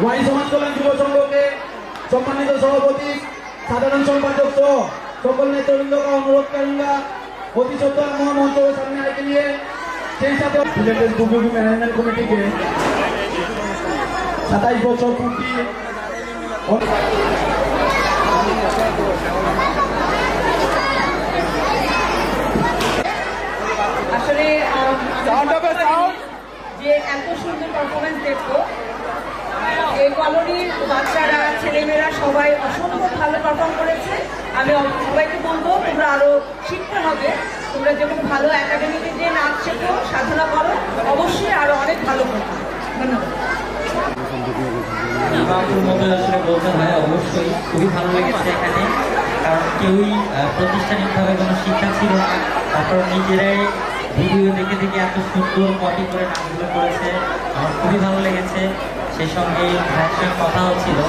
Y সমাজ কল্যাণ যুব সংঘকে সম্মানিত সভাপতি, সাধারণ সম্পাদক সহ সকল নেতৃবৃন্দকে অনুরোধ করেंगा অতি সত্তর মঞ্চ সামনে आने के लिए। সেই সাথে দুর্যোগী ম্যানেজমেন্ট কমিটিকে 27 বছর পূর্তি আসলে যে এত সুন্দর পারফরমেন্স দেখবো, এই কলোনির বাচ্চারা ছেলেমেয়েরা সবাই অসম্ভব ভালো পারফর্ম করেছে। আমি সবাইকে বলবো তোমরা আরো শিখতে হবে, তোমরা যেমন ভালো একাডেমিতে যে নাচ শেখো, সাধনা করো, অবশ্যই আরো অনেক ভালো করবে। ধন্যবাদ। বলতে হয় অবশ্যই খুবই ভালো লেগেছে এখানে, কারণ কেউই প্রাতিষ্ঠানিকভাবে কোনো শিক্ষা ছিল না, তারপর নিজেরাই ভিডিও দেখে দেখে এত সুন্দর কপি করে নাচগুলো করেছে, আমার খুবই ভালো লেগেছে। সেই সঙ্গে ভাইয়ের সঙ্গে কথা হচ্ছিল,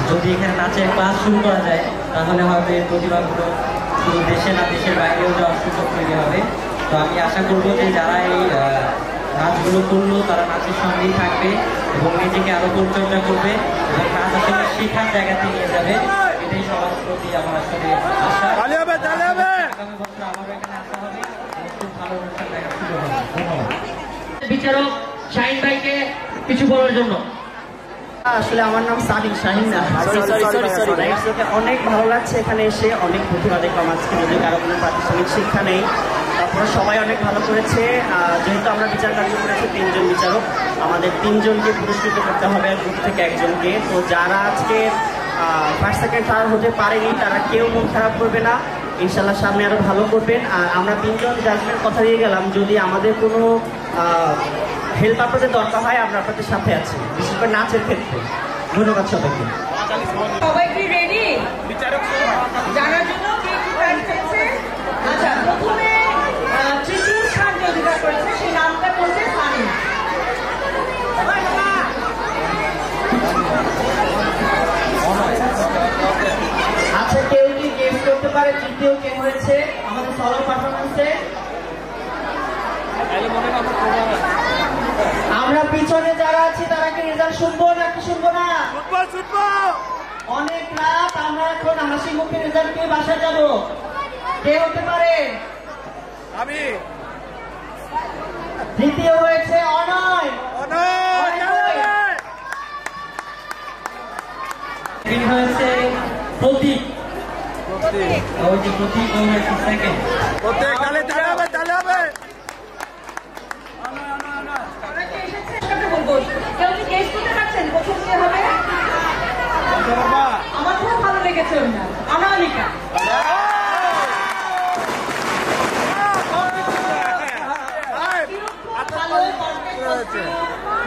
যদি এখানে নাচের ক্লাস শুরু করা যায় তাহলে হয়তো এই প্রতিভাগুলো শুধু দেশে না দেশের বাইরেও যাওয়ার সুযোগ তৈরি হবে। তো আমি আশা করবো যে যারা এই নাচগুলো করলো তারা নাচের সঙ্গেই থাকবে এবং নিজেকে আরো পরিচর্যা করবে এবং নাচ আসলে শেখার জায়গাতে নিয়ে যাবে, এটাই সবার প্রতি আমার আসলে আশা। আগামী বছর আমারও এখানে আসা হবে, খুব ভালো অনুষ্ঠান দেখার সুযোগ হবে। ধন্যবাদ। বিচারক শাহিন ভাইকে কিছু বলার জন্য। আসলে আমার নাম সাদিক শাহিন না, অনেক ভালো লাগছে এখানে এসে, অনেক প্রতিভা দেখলাম আজকে, যদি কারো কোনো প্রাতিষ্ঠানিক শিক্ষা নেই। তারপরে সবাই অনেক ভালো করেছে। যেহেতু আমরা বিচার কার্য করেছি 3 জন বিচারক, আমাদের 3 জনকে পুরস্কৃত করতে হবে গ্রুপ থেকে একজনকে। তো যারা আজকে ফার্স্ট সেকেন্ড থার্ড হতে পারেনি তারা কেউ মন খারাপ করবে না, ইনশাল্লাহ সামনে আরো ভালো করবেন। আর আমরা 3 জন জাজমেন্ট কথা দিয়ে গেলাম, যদি আমাদের কোনো হেল্প আপনাদের দরকার হয় আমরা আপনাদের সাথে আছি, বিশেষ করে নাচের ক্ষেত্রে। ধন্যবাদ সবাইকে। সবাই কি রেডি জানার জন্য? আচ্ছা, প্রথমে তৃতীয় স্থান যে অধিকার করেছে সেই নামটা বলছে সানি। আচ্ছা, কেউ কি গেস করতে পারে তৃতীয় কে হয়েছে আমাদের সলো পারফরমেন্সে? আমরা পিছনে যারা আছি তারা কি রেজাল্ট শুনবো নাকি শুনবো না? অনেক রাত, আমরা এখন হাসি মুখে রেজাল্ট পেয়ে বাসায় যাবো। কে হতে পারে? আমি। দ্বিতীয় হয়েছে অনয়। হয়েছে প্রতীক। প্রতীক হয়েছে সেকেন্ড। কেউ কি গেস করতে পারছেন প্রথম কে হবে? আমার খুব ভালো লেগেছে অনামিকা।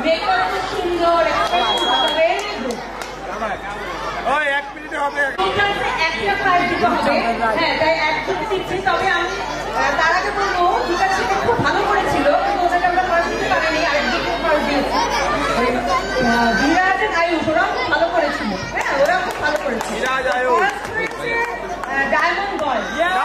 মেকআপ খুব সুন্দর, একটা প্রাইজ দিতে হবে। হ্যাঁ, তাই একজন দিচ্ছি। তবে আমি তার আগে বলবো দুটা ছেলে খুব ভালো করেছিল, কিন্তু ওদেরকে আমরা ফার্স্ট দিতে পারিনি, আরেকদিকে ফার্স্ট দিয়েছি। বিরাজ আয়ুষ ওরাও খুব ভালো করেছিল। হ্যাঁ, ওরা খুব ভালো করেছিল। ডায়মন্ড বয়। Yeah.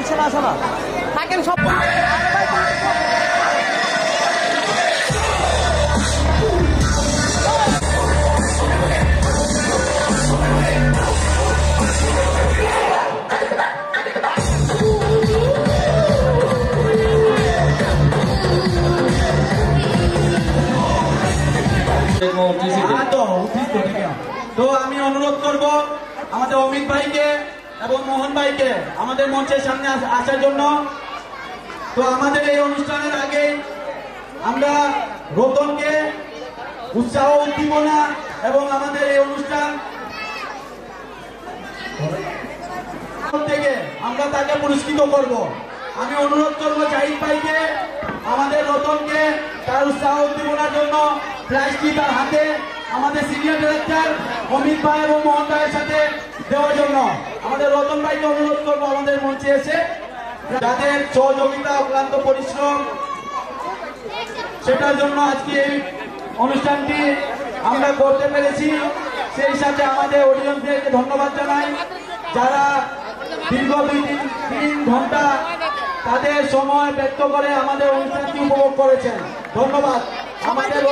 পিছনে আসো না থাকেন সব তো আমি অনুরোধ করব আমাদের অমিত ভাইকে এবং মোহন ভাইকে আমাদের মঞ্চের সামনে আসার জন্য। তো আমাদের এই অনুষ্ঠানের আগে আমরা রতনকে উৎসাহ উদ্দীপনা এবং আমাদের এই অনুষ্ঠান থেকে আমরা তাকে পুরস্কৃত করব। আমি অনুরোধ করব জাহিদ ভাইকে আমাদের রতনকে তার উৎসাহ উদ্দীপনার জন্য প্রাইজটি তার হাতে আমাদের সিনিয়র ডিরেক্টর অমিত ভাই এবং মোহন ভাইয়ের সাথে দেওয়ার জন্য আমাদের রতন ভাইকে অনুরোধ করবো আমাদের মঞ্চে এসে, যাদের সহযোগিতা অক্লান্ত পরিশ্রম সেটার জন্য আজকে এই অনুষ্ঠানটি আমরা করতে পেরেছি। সেই সাথে আমাদের অডিয়েন্সদেরকে ধন্যবাদ জানাই যারা দীর্ঘ 2-3 ঘন্টা তাদের সময় ব্যক্ত করে আমাদের অনুষ্ঠানটি উপভোগ করেছেন। ধন্যবাদ। আমাদের